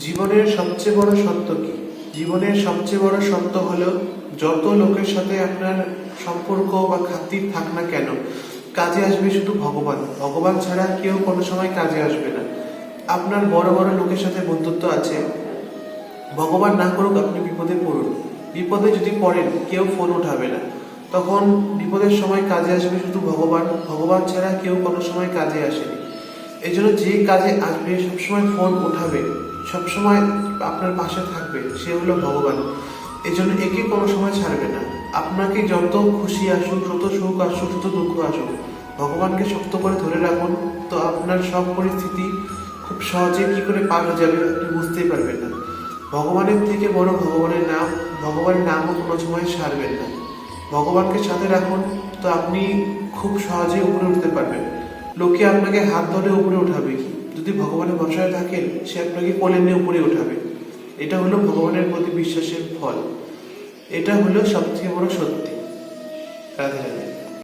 জীবনের সবচেয়ে বড় সত্য কি? জীবনের সবচেয়ে বড় সত্য হলো, যত লোকের সাথে আপনার সম্পর্ক বা খাতির থাক না কেন, কাজে আসবে শুধু ভগবান। ভগবান ছাড়া কেউ কোনো সময় কাজে আসবে না। আপনার বড় বড় লোকের সাথে বন্ধুত্ব আছে, ভগবান না করুক আপনি বিপদে পড়ুন, বিপদে যদি পড়েন কেউ ফোন উঠাবে না, তখন বিপদের সময় কাজে আসবে শুধু ভগবান। ভগবান ছাড়া কেউ কোনো সময় কাজে আসেনি। এই জন্য যে কাজে আসবে, সবসময় ফোন উঠাবে, সবসময় আপনার পাশে থাকবে, সে হলো ভগবান। এই জন্য একে কোনো সময় ছাড়বে না। আপনাকে যত খুশি আসুক, যত সুখ আসুক, যত দুঃখ আসুক, ভগবানকে শক্ত করে ধরে রাখুন, তো আপনার সব পরিস্থিতি খুব সহজে কি করে পার হয়ে যাবে আপনি বুঝতেই পারবেন না। ভগবানের থেকে বড় ভগবানের নাম, ভগবানের নামও কোনো সময় ছাড়বেন না। ভগবানকে সাথে রাখুন, তো আপনি খুব সহজে উপরে উঠতে পারবেন। লোকে আপনাকে হাত ধরে উপরে উঠাবে কি, যদি ভগবানের ভরসায় থাকেন সে আপনাকে কোলে নিয়ে উপরে উঠাবে। এটা হলো ভগবানের প্রতি বিশ্বাসের ফল। এটা হলো সবথেকে বড় সত্যি। রাধে রাধে।